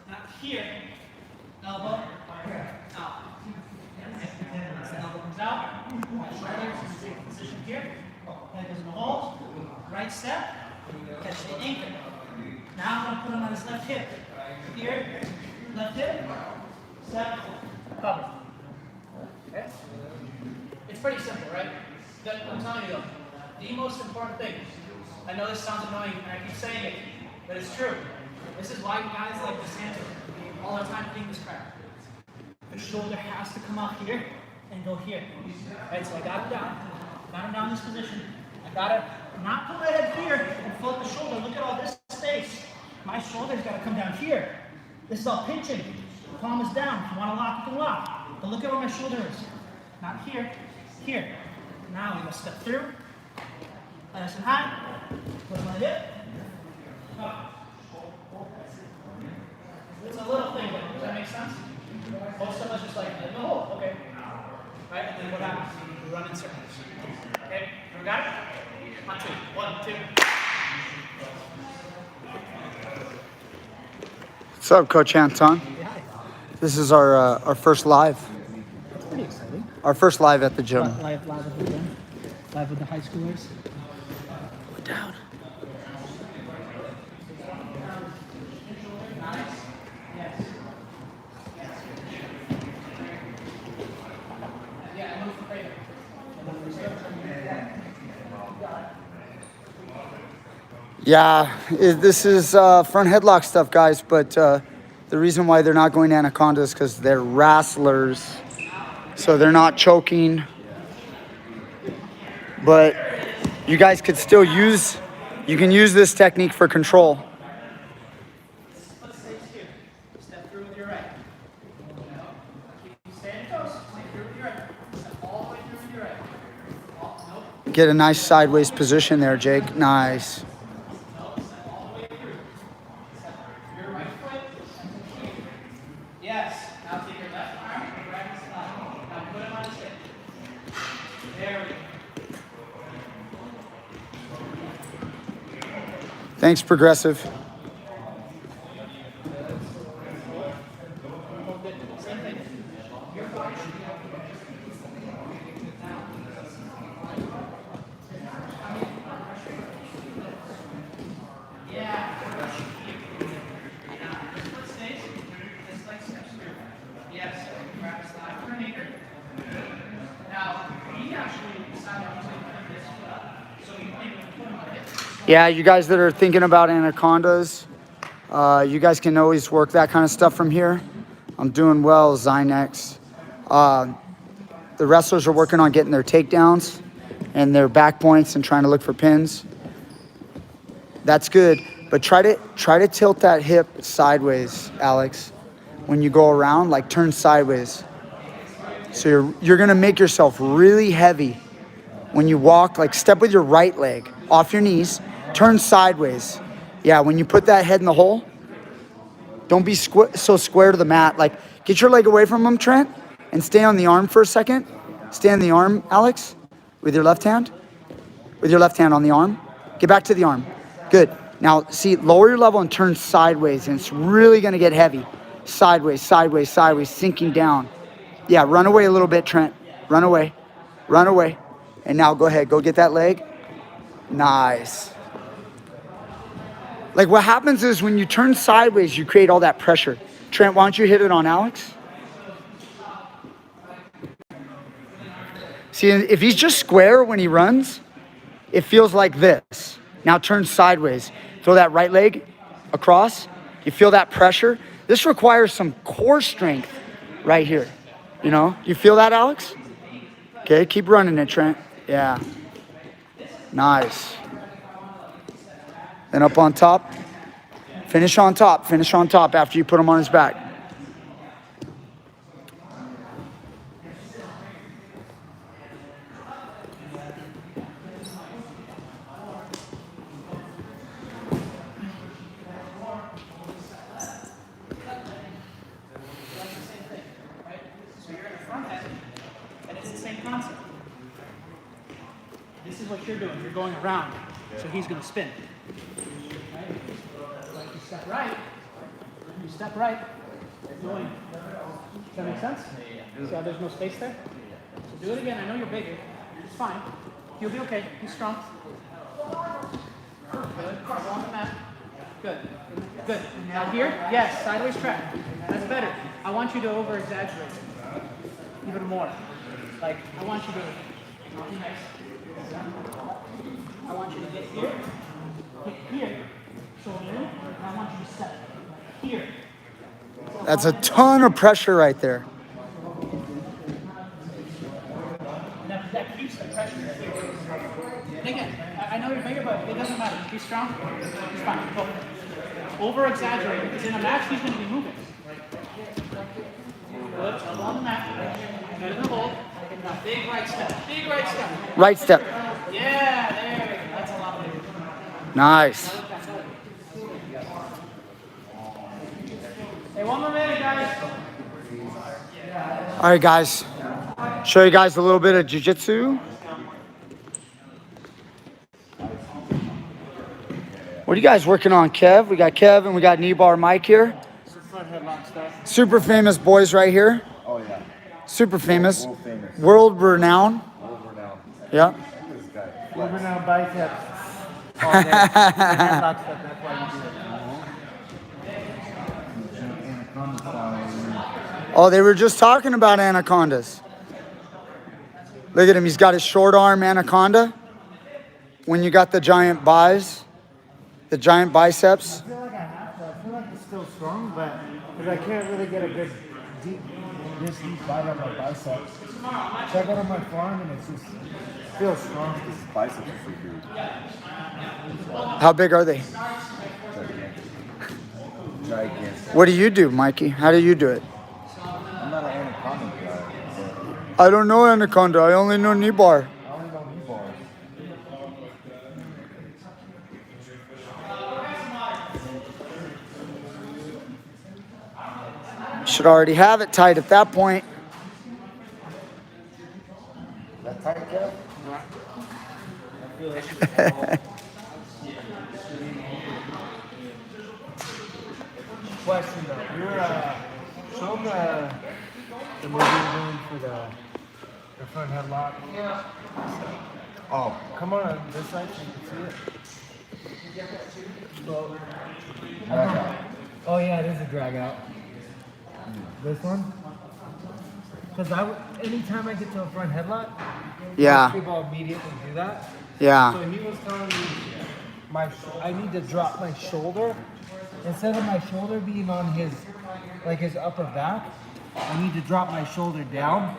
Not here. Elbow. Out. Elbow comes out. Shoulder. Position here. Head goes in the hole. Right step. Catch the ankle. Now I'm going to put him on his left hip. Here. Left hip. Step. Cover. Okay? It's pretty simple, right? I'm telling you though, the most important thing, I know this sounds annoying and I keep saying it, but it's true. This is why guys like DeSanto all the time think this crap. The shoulder has to come out here and go here. Right, so I got him down in this position. I gotta not put my head here and float the shoulder. Look at all this space. My shoulder's gotta come down here. This is all pinching. Palm is down. If you want to lock, you can lock. But look at where my shoulder is. Not here, here. Now we go step through. Nice and high. Put my hip. Up. It's a little thing, but does that make sense? Most of us just like, in the hole, okay. Right, and then what happens? We run in circles. Okay, we got it? 1, 2. 1, 2. What's up, Coach Anton? Hi. This is our first live. That's pretty exciting. Our first live at the gym. Live at the gym. Live with the high schoolers. Put down. Yeah, this is front headlock stuff, guys, but the reason why they're not going anaconda is because they're wrestlers, so they're not choking. But you guys could still use this technique for control. Step through with your right. Keep staying close. Step through with your right. Step all the way through with your right. Nope. Get a nice sideways position there, Jake. Nice. Yes. Now take your left arm and right side. Now put him on his hip. There we go. Thanks, Progressive. Same thing. Yeah. Yes, grab a slide for an anchor. Now, we actually decided to put this up, so you might even put them on it. Yeah, you guys that are thinking about anacondas, you guys can always work that kind of stuff from here. I'm doing well, Zynex. The wrestlers are working on getting their takedowns and their back points and trying to look for pins. That's good, but try to tilt that hip sideways, Alex. When you go around, like turn sideways. So you're gonna make yourself really heavy. When you walk, like step with your right leg off your knees, turn sideways. Yeah, when you put that head in the hole, don't be so square to the mat. Like get your leg away from him, Trent, and stay on the arm for a second. Stay on the arm, Alex, with your left hand. With your left hand on the arm. Get back to the arm. Good. Now, see, lower your level and turn sideways, and it's really gonna get heavy. Sideways, sideways, sideways, sinking down. Yeah, run away a little bit, Trent. Run away. Run away. And now go ahead. Go get that leg. Nice. Like what happens is when you turn sideways, you create all that pressure. Trent, why don't you hit it on Alex? See, if he's just square when he runs, it feels like this. Now turn sideways. Throw that right leg across. You feel that pressure? This requires some core strength right here. You know, you feel that, Alex? Okay, keep running it, Trent. Yeah. Nice. Then up on top. Finish on top. Finish on top after you put him on his back. This is what you're doing. You're going around. So he's going to spin. Right? Like you step right, You step right. Does that make sense? See how there's no space there? So do it again. I know you're bigger. It's fine. You'll be okay. Be strong. Good. Go on the mat. Good. Good. Now here? Yes. Sideways track. That's better. I want you to over-exaggerate it. Even more. Like, I want you to... I want you to get here. Get here. Shoulder in. And I want you to step here. That's a ton of pressure right there. That keeps the pressure here. And again, I know you're bigger, but it doesn't matter. Be strong. It's fine. Go. Over-exaggerate, because in a match, he's going to be moving. Good. Elbow on the mat. Good in the hold. Now, big right step. Big right step. Right step. Yeah, there we go. That's a lot bigger. Nice. Hey, one more minute, guys. All right, guys. Show you guys a little bit of jiu-jitsu. What are you guys working on, Kev? We got Kev and we got knee bar Mike here. Front headlock stuff. Super famous boys right here. Oh yeah. Super famous. World famous. World renowned. World renowned. Yeah. This guy. World renowned biceps. All day. Headlock stuff, that's why you do it. Oh, they were just talking about anacondas. Look at him. He's got his short arm anaconda. When you got the giant buys, the giant biceps. I feel like I have to. I feel like it's still strong, but because I can't really get a good deep bite on my biceps. So I got on my forearm and it's just feels strong. His biceps are so huge. How big are they? Gigantic. What do you do, Mikey? How do you do it? I'm not an anaconda guy. I don't know anaconda. I only know knee bar. I only know knee bars. Should already have it tight at that point. That tight, Kev? Question though, you're show them the movie you're doing for the front headlock. Oh. Come on this side so you can see it. Drag out. Oh yeah, it is a drag out. This one? Because anytime I get to a front headlock, Yeah. people immediately do that. So Yeah. he was telling me I need to drop my shoulder. Instead of my shoulder being on his upper back, I need to drop my shoulder down.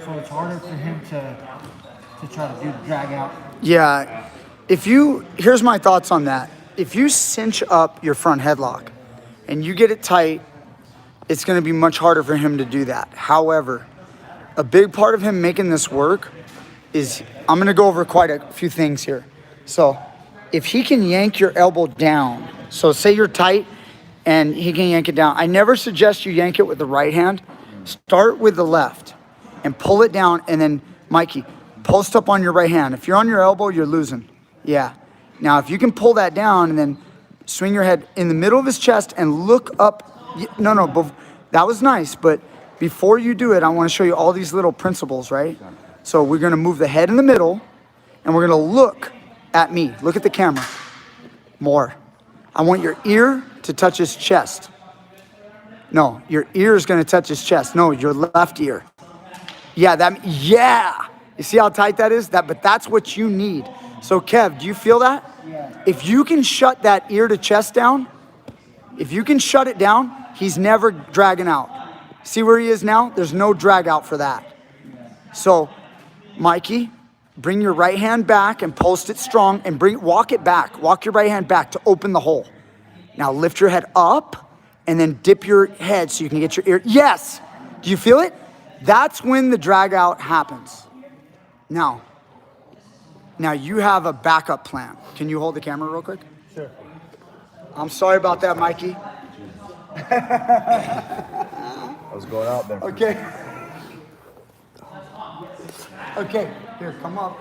So it's harder for him to try to do the drag out. Yeah. Here's my thoughts on that. If you cinch up your front headlock and you get it tight, it's going to be much harder for him to do that. However, a big part of him making this work is, I'm going to go over quite a few things here. So if he can yank your elbow down, so say you're tight and he can yank it down. I never suggest you yank it with the right hand. Start with the left and pull it down, and then, Mikey, post up on your right hand. If you're on your elbow, you're losing. Yeah. Now, if you can pull that down and then swing your head in the middle of his chest and look up. No, that was nice, but before you do it, I want to show you all these little principles, right? So we're going to move the head in the middle, and we're going to look at me. Look at the camera. More. I want your ear to touch his chest. No, your ear is going to touch his chest. No, your left ear. Yeah. You see how tight that is? But that's what you need. So Kev, do you feel that? Yeah. If you can shut that ear to chest down, if you can shut it down, he's never dragging out. See where he is now? There's no drag out for that. So, Mikey, bring your right hand back and post it strong and walk it back. Walk your right hand back to open the hole. Now lift your head up and then dip your head so you can get your ear. Yes. Do you feel it? That's when the drag out happens. Now you have a backup plan. Can you hold the camera real quick? Sure. I'm sorry about that, Mikey. I was going out there. Okay. Okay, here, come up,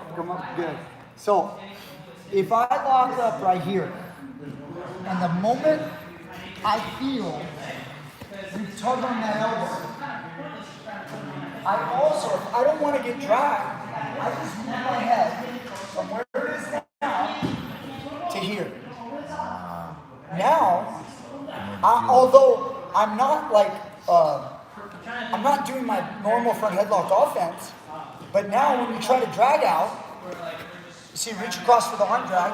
good. So, if I lock up right here, and the moment I feel tug on that elbow. I also, if I don't want to get dragged, I just move my head from where it is now to here. Now, although I'm not like, I'm not doing my normal front headlock offense, but now when you try to drag out, you see, reach across for the arm drag.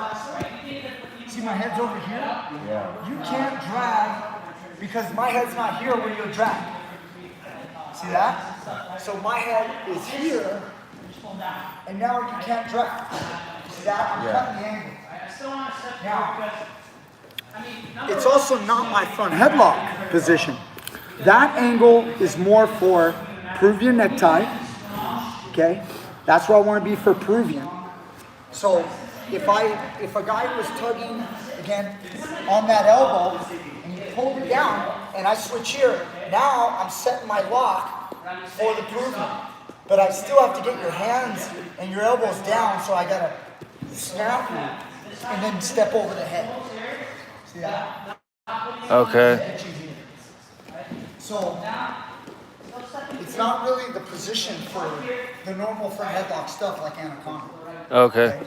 See my head's over here? Yeah. You can't drag because my head's not here where you'll drag. See that? So my head is here, and now you can't drag. See that? I'm cutting the angle. Now, it's also not my front headlock position. That angle is more for Peruvian necktie. Okay? That's where I want to be for Peruvian. So if a guy was tugging again on that elbow and you pulled it down and I switch here, now I'm setting my lock for the Peruvian. But I still have to get your hands and your elbows down, so I gotta snap and then step over the head. See that? Okay. So it's not really the position for the normal front headlock stuff like anaconda. Okay.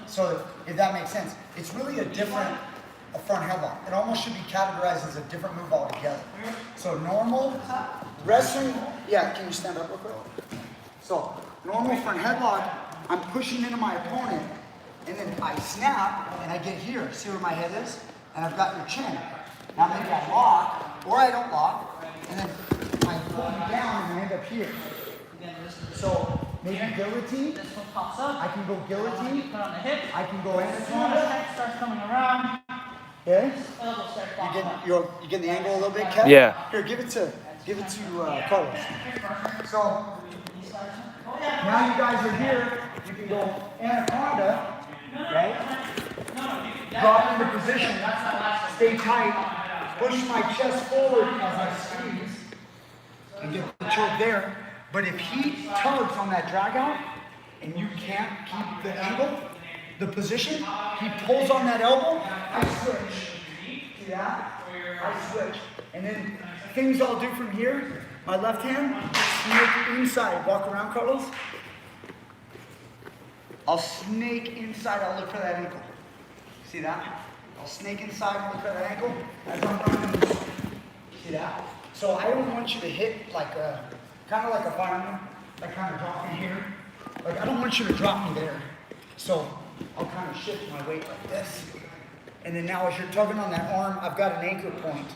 So if that makes sense, it's really a different front headlock. It almost should be categorized as a different move altogether. So normal wrestling, yeah, can you stand up real quick? So normal front headlock, I'm pushing into my opponent, and then I snap and I get here. See where my head is? And I've got your chin. Now maybe I lock, or I don't lock, and then I pull you down and I end up here. So maybe guillotine. This one pops up. I can go guillotine. Put on the hip. I can go As soon as the anaconda. head starts coming around, Okay. elbow starts popping up. You getting the angle a little bit, Kev? Yeah. Here, give it to Carlos. So now you guys are here. You can go anaconda, right? Drop into position. Stay tight. Push my chest forward as I squeeze and get the choke there. But if he tugs on that drag out and you can't keep the angle, the position, he pulls on that elbow, I switch. See that? I switch. And then things I'll do from here, my left hand, snake inside. Walk around, Carlos. I'll snake inside, I'll look for that ankle. See that? I'll snake inside and look for that ankle as I'm running. See that? So I don't want you to hit like a, kind of like a fireman, like kind of drop me here. Like I don't want you to drop me there. So I'll kind of shift my weight like this. And then now as you're tugging on that arm, I've got an anchor point.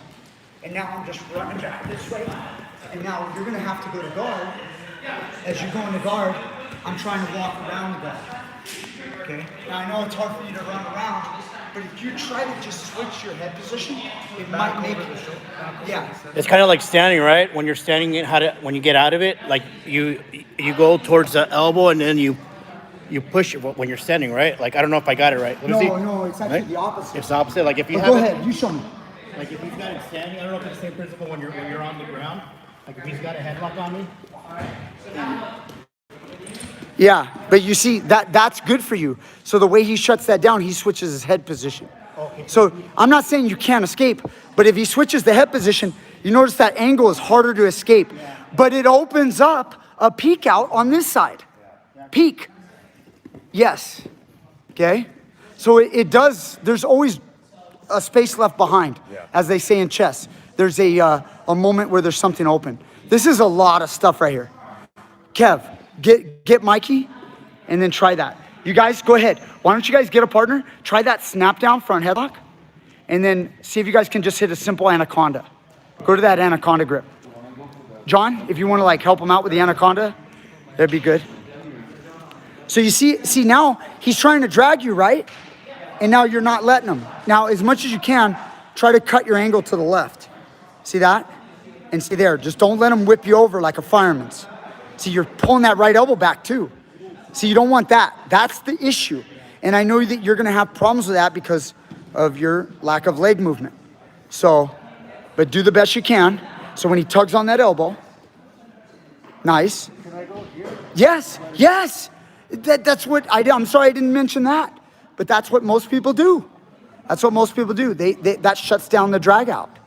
And now I'm just running back this way. And now you're gonna have to go to guard. As you go into guard, I'm trying to walk around the guard. Okay? Now I know it's hard for you to run around, but if you try to just switch your head position, it might make it. Yeah. It's kind of like standing, right? When you're standing, when you get out of it, like you go towards the elbow and then you push it when you're standing, right? Like I don't know if I got it right. Let me see. No, it's actually Right? the opposite. It's the opposite. Like if you But have go it, ahead, you show me. like if he's got it standing, I don't know if it's the same principle when you're on the ground. Like if he's got a headlock on me. Yeah, but you see, that's good for you. So the way he shuts that down, he switches his head position. Okay. So I'm not saying you can't escape, but if he switches the head position, you notice that angle is harder to escape. But it opens up a peek out on this side. Peek. Yes. Okay? So it does, there's always a space left behind, as they say in chess. There's a moment where there's something open. This is a lot of stuff right here. Kev, get Mikey and then try that. You guys, go ahead. Why don't you guys get a partner? Try that snap down front headlock and then see if you guys can just hit a simple anaconda. Go to that anaconda grip. John, if you want to like help him out with the anaconda, that'd be good. So you see now he's trying to drag you, right? And now you're not letting him. Now, as much as you can, try to cut your angle to the left. See that? And see there, just don't let him whip you over like a fireman's. See, you're pulling that right elbow back too. See, you don't want that. That's the issue. And I know that you're gonna have problems with that because of your lack of leg movement. So, but do the best you can. So when he tugs on that elbow, nice. Can I go here? Yes, yes. That's what I'm sorry I didn't mention that, but that's what most people do. That's what most people do. That shuts down the drag out.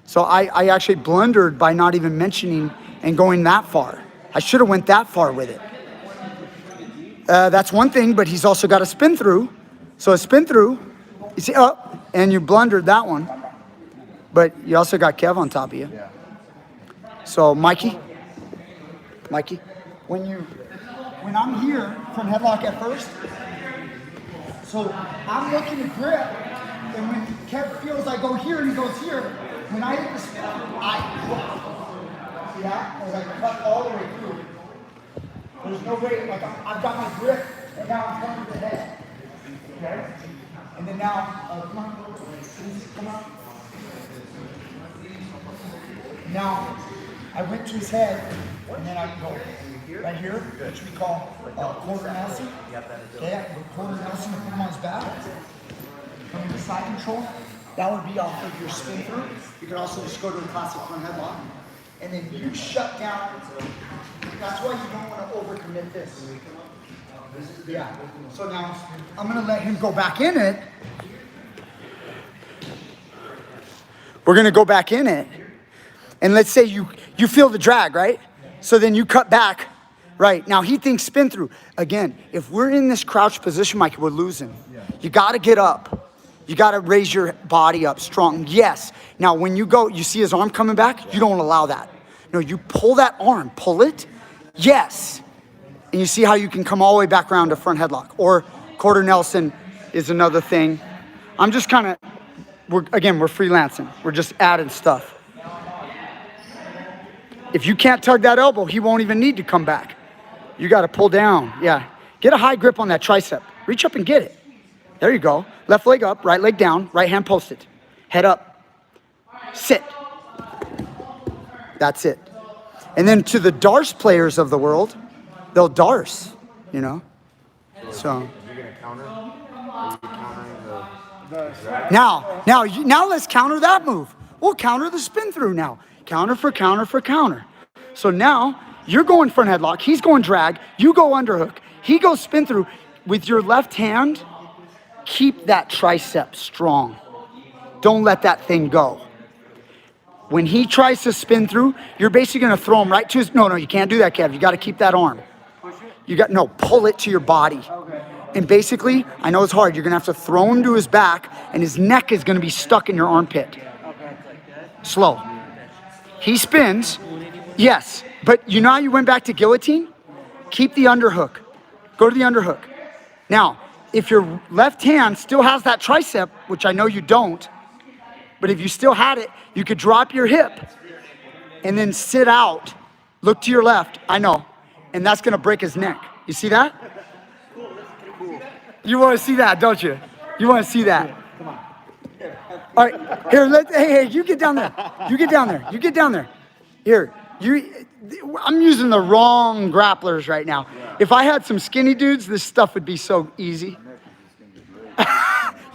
So I actually blundered by not even mentioning and going that far. I should have went that far with it. That's one thing, but he's also got a spin through. So a spin through, you see, and you blundered that one. But you also got Kev on top of you. Yeah. So Mikey, when I'm here from headlock at first, so I'm looking to grip, and when Kev feels I go here and he goes here, when I hit the spin, I drop. See that? As I cut all the way through. There's no way, like I've got my grip, and now I'm coming to the head. Okay? And then now, come on. Now, I went to his head, and then I go right here, which we call quarter Nelson. Okay, I go quarter Nelson and put him on his back. From the side control, that would be off of your spin through. You could also just go to a classic front headlock. And then you shut down. That's why you don't want to overcommit this. Yeah. So now, I'm going to let him go back in it. We're going to go back in it. And let's say you feel the drag, right? So then you cut back, right? Now he thinks spin through. Again, if we're in this crouch position, Mike, we're losing. You got to get up. You got to raise your body up strong. Yes. Now when you go, you see his arm coming back? You don't allow that. No, you pull that arm. Pull it. Yes. And you see how you can come all the way back around to front headlock. Or quarter Nelson is another thing. I'm just kind of, we're freelancing. We're just adding stuff. If you can't tug that elbow, he won't even need to come back. You got to pull down. Yeah. Get a high grip on that tricep. Reach up and get it. There you go. Left leg up, right leg down, right hand posted. Head up. Sit. That's it. And then to the Darce players of the world, they'll Darce, you know? So. You're going to counter? Are you countering the Now let's counter that move. We'll counter the spin through now. Counter for counter for counter. So now you're going front headlock. He's going drag. You go underhook. He goes spin through. With your left hand, keep that tricep strong. Don't let that thing go. When he tries to spin through, you're basically going to throw him right to his... No, you can't do that, Kev. You got to keep that arm. Pull it to your body. And basically, I know it's hard. You're going to have to throw him to his back, and his neck is going to be stuck in your armpit. Slow. He spins, yes, but you know how you went back to guillotine? Keep the underhook. Go to the underhook. Now, if your left hand still has that tricep, which I know you don't, but if you still had it, you could drop your hip and then sit out, look to your left, I know, and that's gonna break his neck. You see that? You wanna see that, don't you? You wanna see that? All right, here, hey, you get down there. You get down there. Here, I'm using the wrong grapplers right now. If I had some skinny dudes, this stuff would be so easy.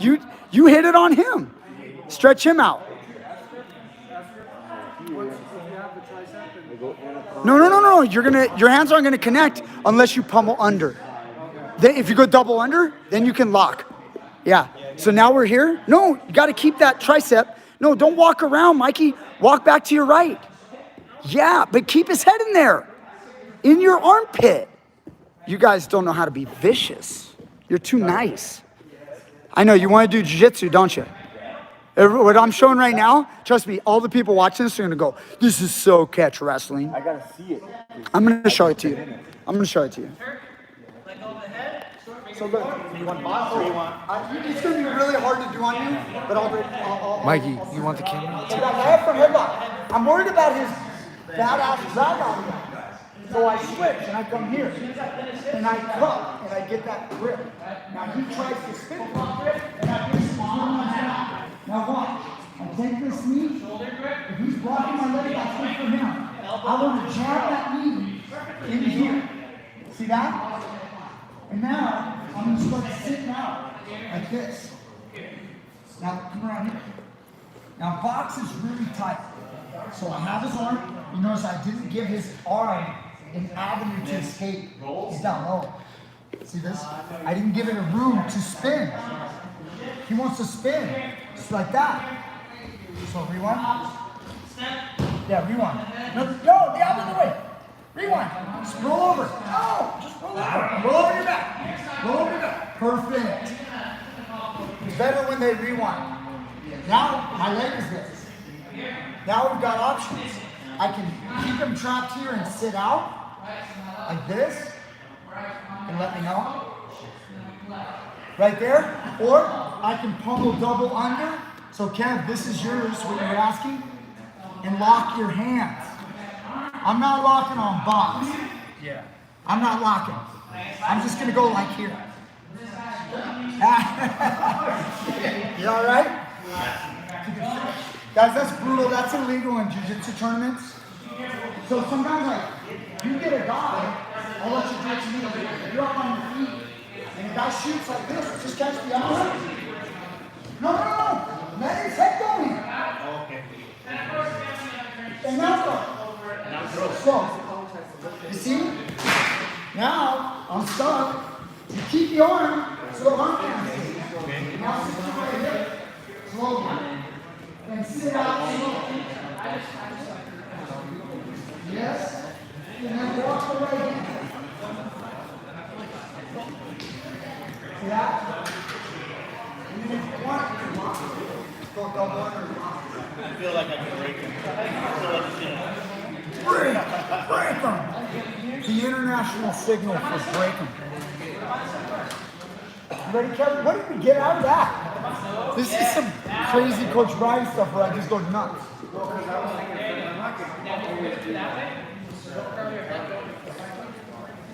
You hit it on him. Stretch him out. No. Your hands aren't gonna connect unless you pummel under. Then if you go double under, then you can lock. Yeah. So now we're here. No, you got to keep that tricep. No, don't walk around, Mikey. Walk back to your right. Yeah, but keep his head in there, in your armpit. You guys don't know how to be vicious. You're too nice. I know you want to do jiu-jitsu, don't you? What I'm showing right now, trust me, all the people watching this are going to go, this is so catch wrestling. I got to see it. I'm going to show it to you. So look, You want box or you want? it's going to be really hard to do on you, but I'll Mikey, you want the camera? I have from headlock. I'm worried about his badass drag on me. So I switch and I come here and I cup and I get that grip. Now he tries to spin and I get him on my head. Now watch. I take this knee. If he's blocking my leg, I switch for him. I want to jab that knee in here. See that? And now I'm going to start sitting out like this. Now come around here. Now box is really tight. So I have his arm. You notice I didn't give his arm an avenue to escape. He's down low. See this? I didn't give it a room to spin. He wants to spin. Just like that. So rewind. Yeah, rewind. No, the other way. Rewind. Just roll over. No, just roll over. Roll over your back. Roll over your back. Perfect. It's better when they rewind. Now, my leg is this. Now we've got options. I can keep him trapped here and sit out like this. And let me know. Right there. Or I can pummel double under. So Kev, this is yours, what you're asking. And lock your hands. I'm not locking on box. Yeah. I'm not locking. I'm just gonna go like here. You all right? Guys, that's brutal. That's illegal in jiu-jitsu tournaments. So sometimes, like, you get a guy, I'll let you do it to me. You're up on your feet, and the guy shoots like this. Just catch the arm. No. Let his head go in. And now go. Slow. You see? Now, I'm stuck. You keep the arm, so the arm can't see. Now sit right here. Slowly. And sit out slowly. Yes? And then walk the right hand. See that? And then if you want, you can lock it. Go double under. I feel like I can break him. Break them. The international signal for break them. You ready, Kevin? What did we get out of that? This is some crazy Coach Brian stuff where I just go nuts.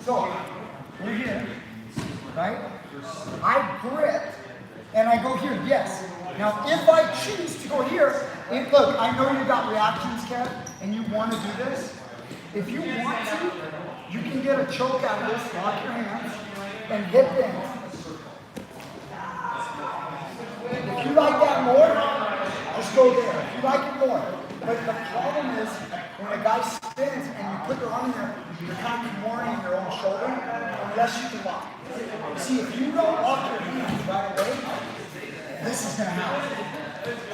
So, we're here, right? I grip, and I go here, yes. Now, if I choose to go here, look, I know you got reactions, Kev, and you want to do this. If you want to, you can get a choke out of this, lock your hands, and hip in. If you like that more, just go there. If you like it more. But the problem is, when a guy spins and you put your arm in there, you're kind of mooring your own shoulder, unless you can lock. See, if you don't lock your hands right away, this is going to happen.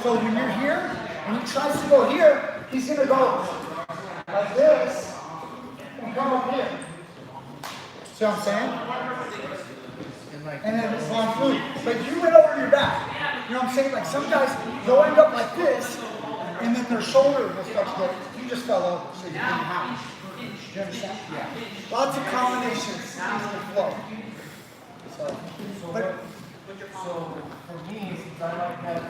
So when you're here, and he tries to go here, he's going to go like this, and come up here. See what I'm saying? And then it's on through. But you went over your back. You know what I'm saying? Like some guys, they'll end up like this, and then their shoulder will start to go. You just fell over, so you didn't have it. Do you understand? Yeah. Lots of combinations to the flow. So for me, since I like that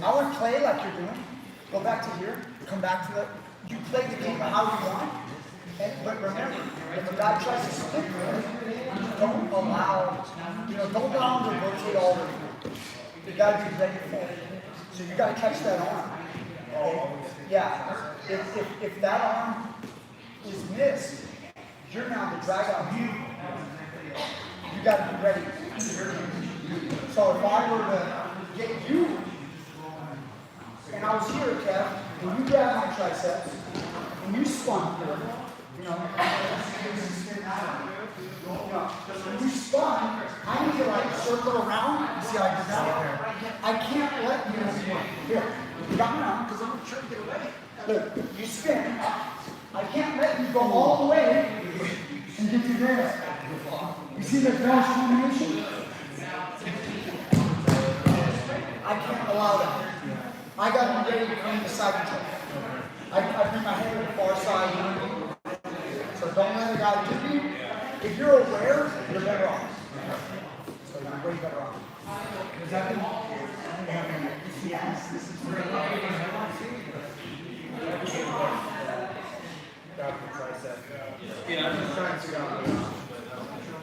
I would play like you're doing. Go back to here. Come back to it. You play the game how you want. But remember, if a guy tries to stick there, don't allow him to rotate all the way. You gotta be ready for it. So you gotta catch that arm. Yeah. If that arm is missed, you're now the drag out. You gotta be ready. So if I were to get you, and I was here, Kev, and you grabbed my triceps, and you spun here, when you spun, I need to like circle around. You see how I did that? I can't let you here. You got me now because I'm trying to get away. Look, you spin. I can't let you go all the way and get to there. You see the flash combination? I can't allow that. I got to be ready to come to the side control. I bring my head to the far side. So don't let a guy do you. If you're aware, you're better off. So you're way better off.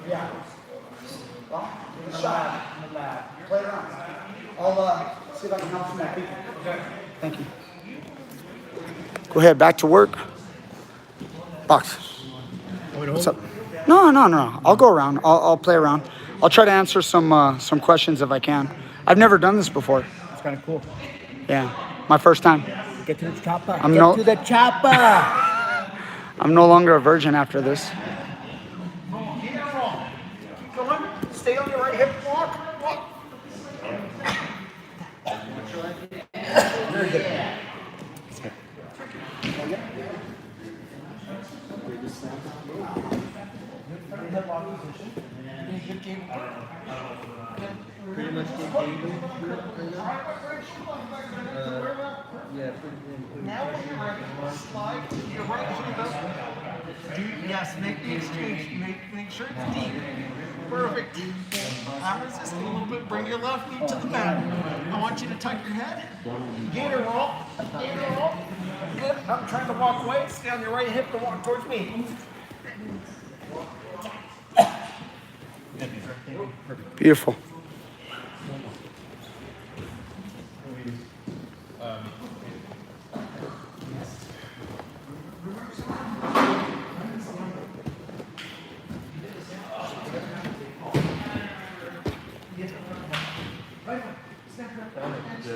Yeah. Well, give it a shot. Play around. I'll see if I can help some more people. Okay. Thank you. Go ahead, back to work. Box. What's up? No. I'll go around. I'll play around. I'll try to answer some questions if I can. I've never done this before. It's kind of cool. Yeah, my first time. Get to the chopper. I'm no longer a virgin after this. Keep going. Stay on your right hip. Walk. Very good. Pretty much get game. Yeah, Now slide your right hand up. Yes, make the exchange. Make sure it's deep. Perfect. I'm resisting a little bit. Bring your left knee to the mat. I want you to tuck your head. Gainer roll. Gainer roll. Good. I'm trying to walk away. Stay on your right hip to walk towards me. Beautiful.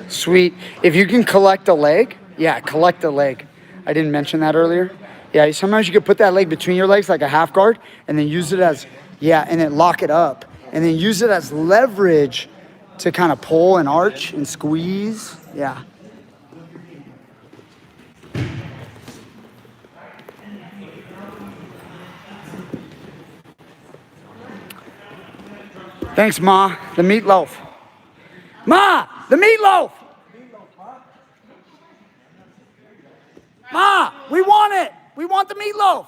Sweet. If you can collect a leg, yeah, collect a leg. I didn't mention that earlier. Yeah, sometimes you could put that leg between your legs like a half guard and then use it as, yeah, and then lock it up. And then use it as leverage to kind of pull and arch and squeeze. Yeah. Thanks, Ma. The meatloaf. Ma, the meatloaf. Ma, we want it. We want the meatloaf.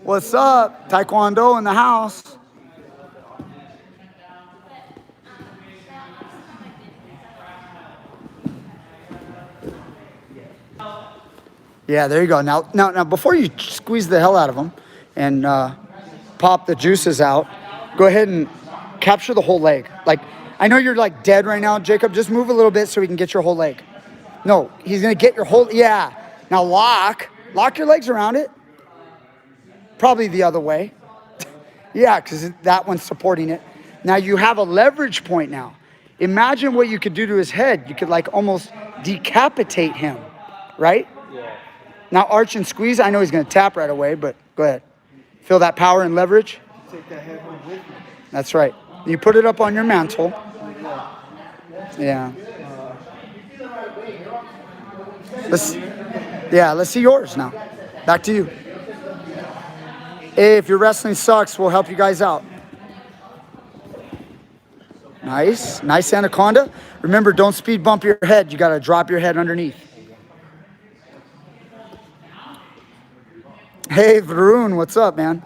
What's up? Taekwondo in the house. Yeah, there you go. Now, before you squeeze the hell out of them and pop the juices out, go ahead and capture the whole leg. Like, I know you're like dead right now, Jacob. Just move a little bit so we can get your whole leg. No, he's gonna get your whole, yeah. Now lock your legs around it. Probably the other way. Yeah, because that one's supporting it. Now you have a leverage point now. Imagine what you could do to his head. You could like almost decapitate him, right? Yeah. Now arch and squeeze. I know he's gonna tap right away, but go ahead. Feel that power and leverage? Take that head with you. That's right. You put it up on your mantle. Yeah. Let's see yours now. Back to you. Hey, if your wrestling sucks, we'll help you guys out. Nice anaconda. Remember, don't speed bump your head. You gotta drop your head underneath. Hey, Varun, what's up, man?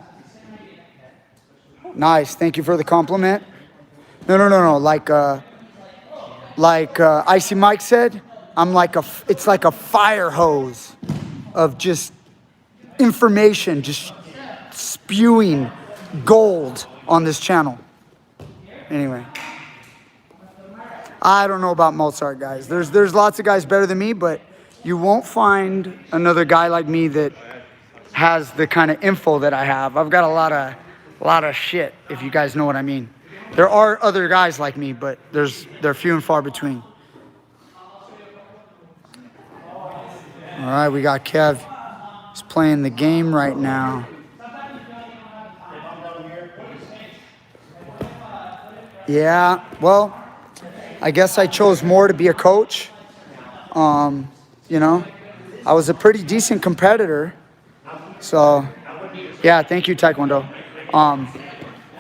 Nice, thank you for the compliment. No. Like Icy Mike said, it's like a fire hose of just information, just spewing gold on this channel. Anyway, I don't know about Mozart, guys. There's lots of guys better than me, but you won't find another guy like me that has the kind of info that I have. I've got a lot of shit, if you guys know what I mean. There are other guys like me, but they're few and far between. All right, we got Kev. He's playing the game right now. Yeah, well, I guess I chose more to be a coach. You know, I was a pretty decent competitor. So, yeah, thank you, Taekwondo.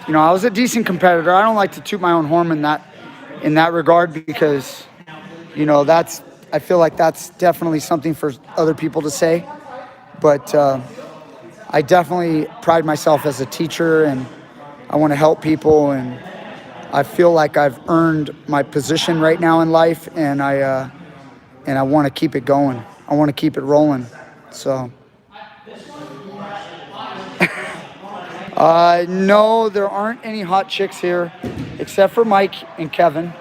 You know, I was a decent competitor. I don't like to toot my own horn in that regard because, you know, I feel like that's definitely something for other people to say. But I definitely pride myself as a teacher, and I want to help people, and I feel like I've earned my position right now in life, and I want to keep it going. I want to keep it rolling. So. No, there aren't any hot chicks here, except for Mike and Kevin.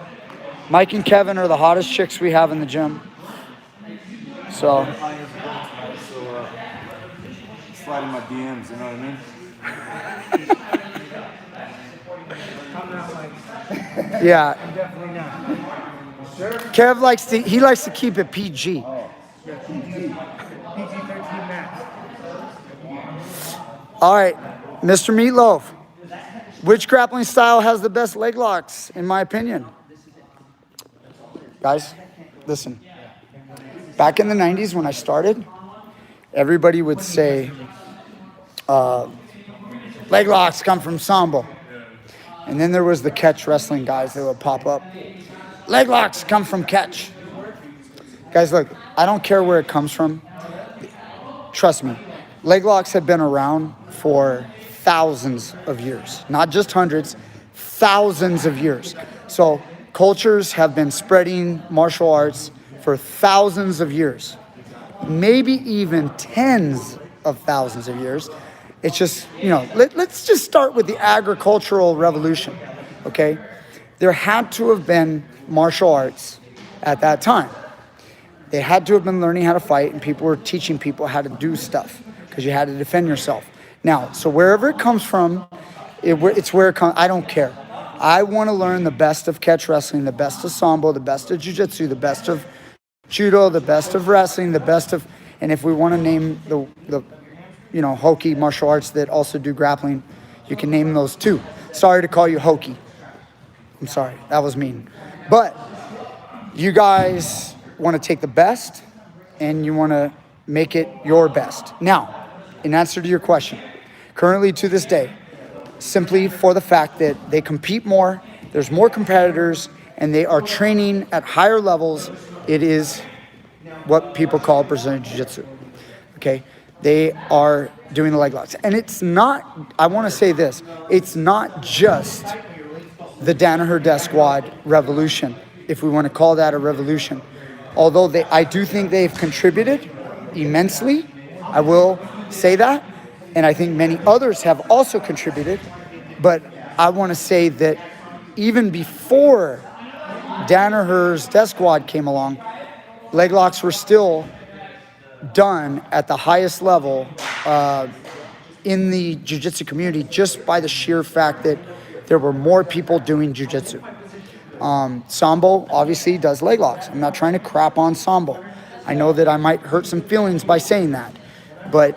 Mike and Kevin are the hottest chicks we have in the gym. So. Slide in my DMs, you know what I mean? Yeah. Definitely not. Sure. Kev likes to keep it PG. PG-13 max. All right, Mr. Meatloaf. Which grappling style has the best leg locks, in my opinion? Guys, listen. Back in the 90s when I started, everybody would say, leg locks come from Sambo. And then there was the catch wrestling guys that would pop up. Leg locks come from catch. Guys, look, I don't care where it comes from. Trust me, leg locks have been around for thousands of years, not just hundreds, thousands of years. So cultures have been spreading martial arts for thousands of years, maybe even tens of thousands of years. It's just, let's just start with the agricultural revolution, okay? There had to have been martial arts at that time. They had to have been learning how to fight, and people were teaching people how to do stuff because you had to defend yourself. Now, so wherever it comes from, it's where it comes. I don't care. I want to learn the best of catch wrestling, the best of sambo, the best of jiu-jitsu, the best of judo, the best of wrestling, the best of, and if we want to name the hokey martial arts that also do grappling, you can name those too. Sorry to call you hokey. I'm sorry, that was mean. But you guys want to take the best and you want to make it your best. Now, in answer to your question, currently to this day, simply for the fact that they compete more, there's more competitors, and they are training at higher levels, it is what people call Brazilian Jiu-Jitsu, okay? They are doing the leg locks. And it's not, I want to say this, it's not just the Danaher Death Squad revolution, if we want to call that a revolution. Although I do think they've contributed immensely, I will say that, and I think many others have also contributed, but I want to say that even before Danaher's Death Squad came along, leg locks were still done at the highest level in the jiu-jitsu community just by the sheer fact that there were more people doing jiu-jitsu. Sambo obviously does leg locks. I'm not trying to crap on Sambo. I know that I might hurt some feelings by saying that, but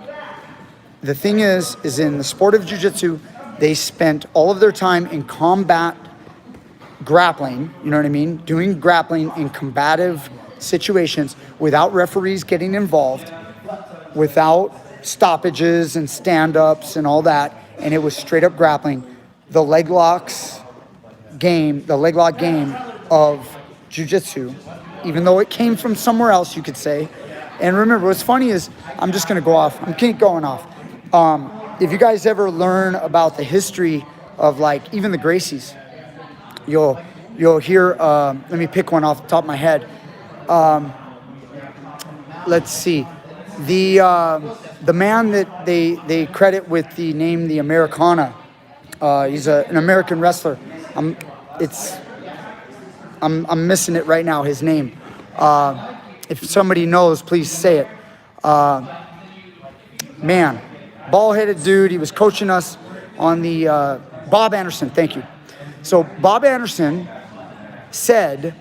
the thing is in the sport of jiu-jitsu, they spent all of their time in combat grappling, you know what I mean? Doing grappling in combative situations without referees getting involved, without stoppages and stand-ups and all that, and it was straight up grappling. The leg lock game of jiu-jitsu, even though it came from somewhere else, you could say. And remember, what's funny is, I'm just gonna go off, I'm keep going off. If you guys ever learn about the history of like even the Gracies, you'll hear, let me pick one off the top of my head. Let's see, the man that they credit with the name the Americana, he's an American wrestler. I'm missing it right now, his name. If somebody knows, please say it. Man, ball-headed dude. He was coaching us on the Bob Anderson. Thank you. So Bob Anderson said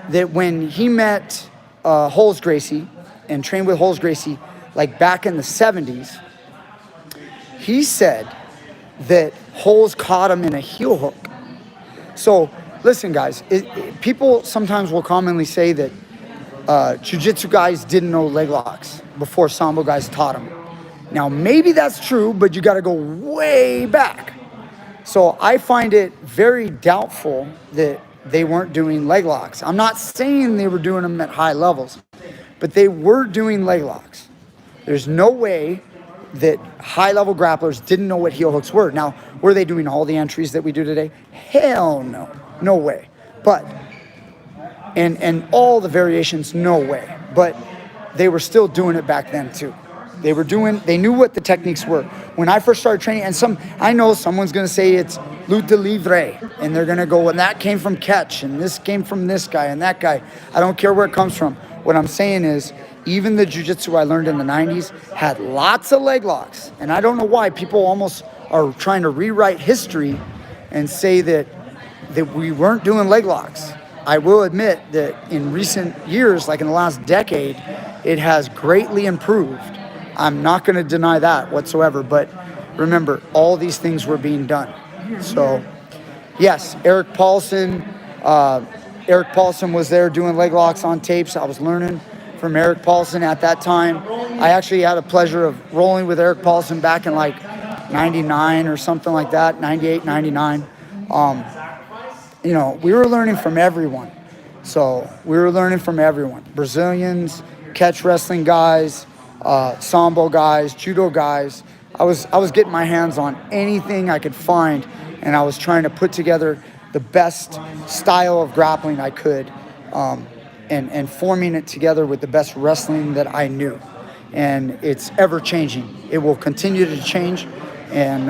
that when he met Holmes Gracie and trained with Holmes Gracie, like back in the 70s, he said that Holmes caught him in a heel hook. So listen, guys, people sometimes will commonly say that jiu-jitsu guys didn't know leg locks before sambo guys taught them. Now, maybe that's true, but you got to go way back. So I find it very doubtful that they weren't doing leg locks. I'm not saying they were doing them at high levels, but they were doing leg locks. There's no way that high-level grapplers didn't know what heel hooks were. Now, were they doing all the entries that we do today? Hell no. No way. But, and all the variations, no way. But they were still doing it back then too. They knew what the techniques were. When I first started training, and I know someone's gonna say it's lutte livre, and they're gonna go, and that came from catch, and this came from this guy and that guy. I don't care where it comes from. What I'm saying is, even the jiu-jitsu I learned in the 90s had lots of leg locks. And I don't know why people almost are trying to rewrite history and say that we weren't doing leg locks. I will admit that in recent years, like in the last decade, it has greatly improved. I'm not going to deny that whatsoever, but remember, all these things were being done. So, yes, Eric Paulson. Eric Paulson was there doing leg locks on tapes. I was learning from Eric Paulson at that time. I actually had a pleasure of rolling with Eric Paulson back in like 99 or something like that, 98, 99. You know, we were learning from everyone. So we were learning from everyone. Brazilians, catch wrestling guys, sambo guys, judo guys. I was getting my hands on anything I could find, and I was trying to put together the best style of grappling I could, and forming it together with the best wrestling that I knew. And it's ever changing. It will continue to change. And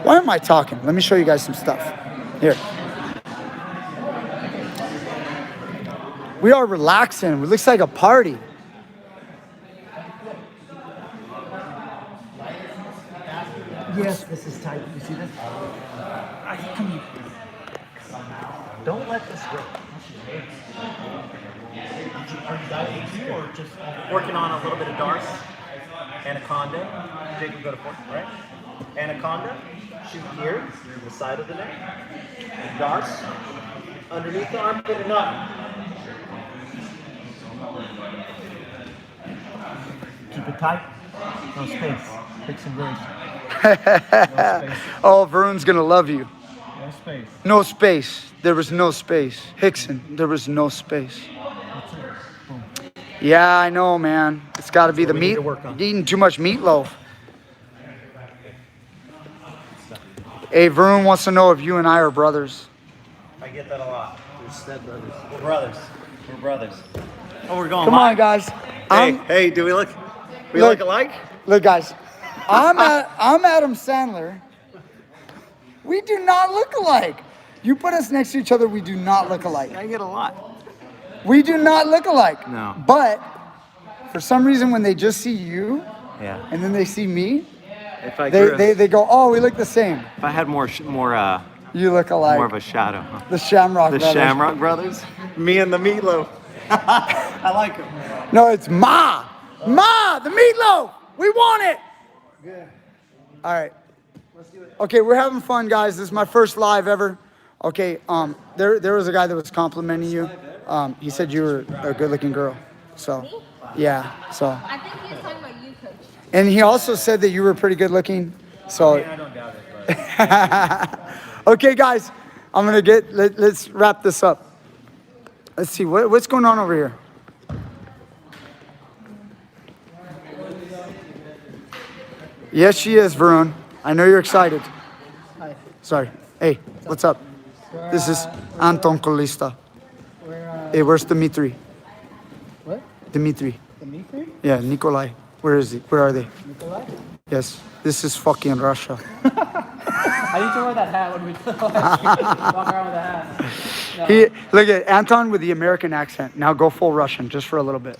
why am I talking? Let me show you guys some stuff. Here. We are relaxing. It looks like a party. Yes, this is tight. You see this? Come here. Don't let this go. Are you diving too, or just working on a little bit of darts? Anaconda. Jacob, go to fourth, right? Anaconda. Shoot here, the side of the neck. Darts. Underneath the armpit and up. Keep it tight. No space. Fix and brace. Oh, Varun's gonna love you. No space. No space. There was no space. Hickson, there was no space. Boom. Yeah, I know, man. It's got to be the we need meat. to work on. You're eating too much meatloaf. Hey, Varun wants to know if you and I are brothers. I get that a lot. We're step brothers. We're brothers. We're brothers. Oh, we're going Come live? on, guys. Hey, do we look Look. alike? Look, guys. I'm Adam Sandler. We do not look alike. You put us next to each other, we do not look alike. I get a lot. We do not look alike. No. But for some reason, when they just see you Yeah. and then they see me, If I grew they go, oh, we look the same. if I had more You look alike. more of a shadow. Huh? The Shamrock The Brothers. Shamrock Brothers. Me and the meatloaf. I like him. No, it's Ma. Ma, the meatloaf. We want it. Good. All right. Let's do it. Okay, we're having fun, guys. This is my first live ever. Okay, there was a guy that was complimenting you. He said you were a good-looking girl. So, Me? yeah. So, I think he was talking about you, Coach. and he also said that you were pretty good-looking. So, I don't doubt it, but okay, guys, I'm gonna let's wrap this up. Let's see what's going on over here. Yes, she is, Varun. I know you're excited. Hi. Sorry. Hey, what's up? This is Anton Kolista. Hey, where's Dimitri? What? Dimitri. Dimitri? Yeah, Nikolai. Where is he? Where are they? Nikolai? Yes, this is fucking Russia. I need to wear that hat when we walk around with a hat. No. Look at Anton with the American accent. Now go full Russian, just for a little bit.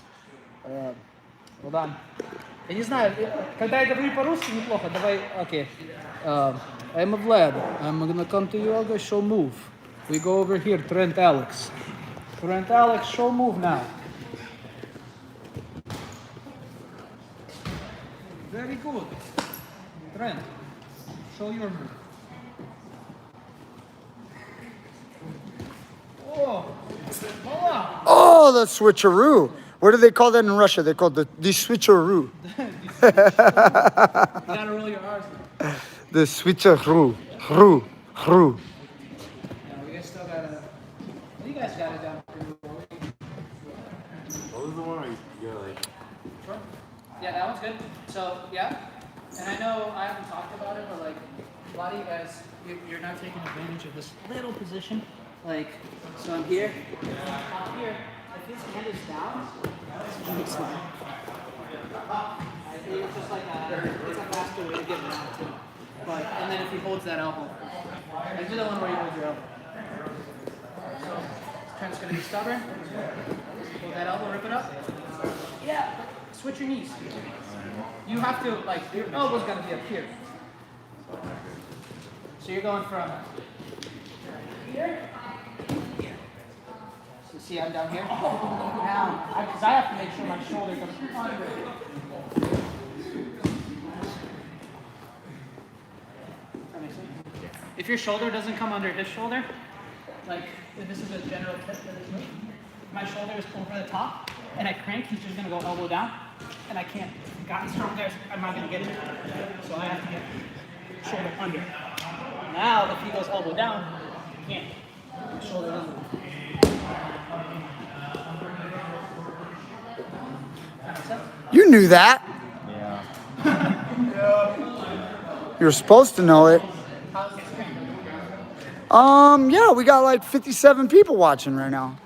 Hold on. Я не знаю, когда я говорю по-русски, неплохо. Давай, окей. I'm Vlad. I'm gonna come to yoga, show move. We go over here, Trent Alex. Trent Alex, show move now. Very good. Trent, show your move. Oh, voila. Oh, the switcheroo. What do they call that in Russia? They call the switcheroo. You gotta roll your R's. The switcheroo. Roo. Roo. Yeah, we guys still gotta. You guys got it down pretty well. What was the one where you're like? Sure. Yeah, that one's good. So, yeah. And I know I haven't talked about it, but like a lot of you guys, you're not taking advantage of this little position. Like, so I'm here. I'm here. If his hand is down, it's fine. I think it's just like it's a faster way to get around too. But, and then if he holds that elbow, like do the one where you hold your elbow. So, Trent's gonna be stubborn. Hold that elbow, rip it up. Yeah, switch your knees. You have to, like, your elbow's gotta be up here. So you're going from here. So see, I'm down here. Now, because I have to make sure my shoulder goes under. That makes sense? If if your shoulder doesn't come under his shoulder, like if this is a general tip for this move, my shoulder is over the top, and I crank, he's just gonna go elbow down, and I can't. Gotten strong there, I'm not gonna get it. So I have to get shoulder under. Now, if he goes elbow down, I can't. Shoulder down. You knew that. Yeah. You're supposed to know it. Yeah, we got like 57 people watching right now.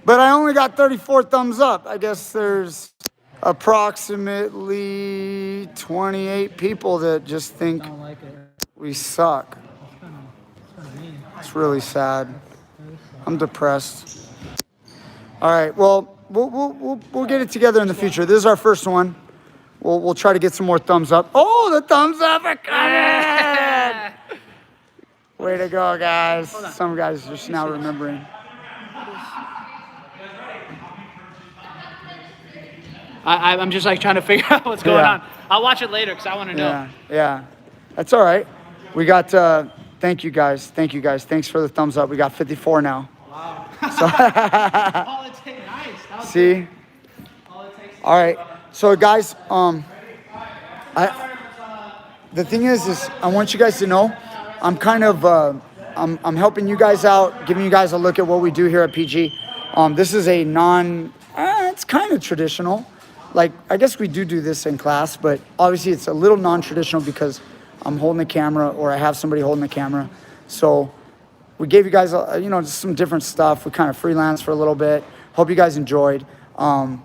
But I only got 34 thumbs up. I guess there's approximately 28 people that just think Don't like it. we suck. It's really sad. I'm depressed. All right, well, we'll get it together in the future. This is our first one. We'll try to get some more thumbs up. Oh, the thumbs up are coming! Way to go, guys. Some guys are just now remembering. I'm just like trying to figure out what's going on. I'll watch it later because I want to know. Yeah. That's all right. We got, thank you guys. Thanks for the thumbs up. We got 54 now. Wow. So All it takes, nice. That was see? good. All it takes. All right. So guys, the thing is I want you guys to know, I'm kind of, I'm helping you guys out, giving you guys a look at what we do here at PG. This is a it's kind of traditional. Like, I guess we do this in class, but obviously it's a little non-traditional because I'm holding the camera or I have somebody holding the camera. So we gave you guys, just some different stuff. We kind of freelanced for a little bit. Hope you guys enjoyed. We're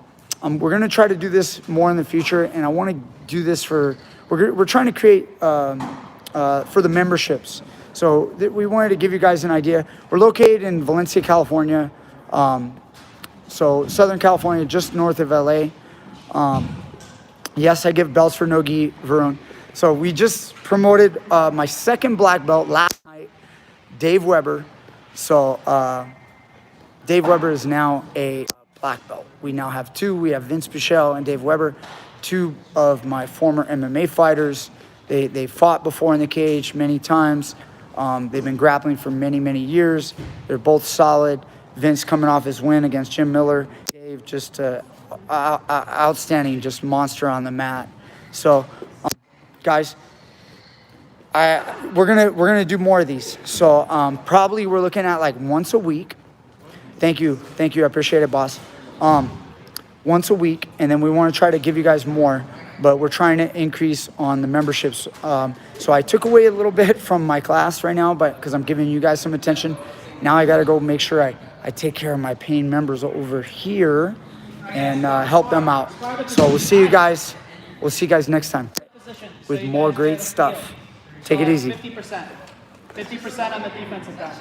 going to try to do this more in the future, and I want to do this we're trying to create for the memberships. So we wanted to give you guys an idea. We're located in Valencia, California. So Southern California, just north of LA. Yes, I give belts for no-gi, Varun. So we just promoted my second black belt last night, Dave Weber. So Dave Weber is now a black belt. We now have two. We have Vince Pichel and Dave Weber, two of my former MMA fighters. They fought before in the cage many times. They've been grappling for many, many years. They're both solid. Vince coming off his win against Jim Miller. Dave just outstanding, just monster on the mat. So, guys, we're gonna do more of these. So probably we're looking at like once a week. Thank you, I appreciate it, boss. Once a week, and then we want to try to give you guys more, but we're trying to increase on the memberships. So I took away a little bit from my class right now, but because I'm giving you guys some attention. Now I got to go make sure I take care of my paying members over here and help them out. So we'll see you guys. We'll see you guys next time with more great stuff. Take it easy. 50% on the defensive guys.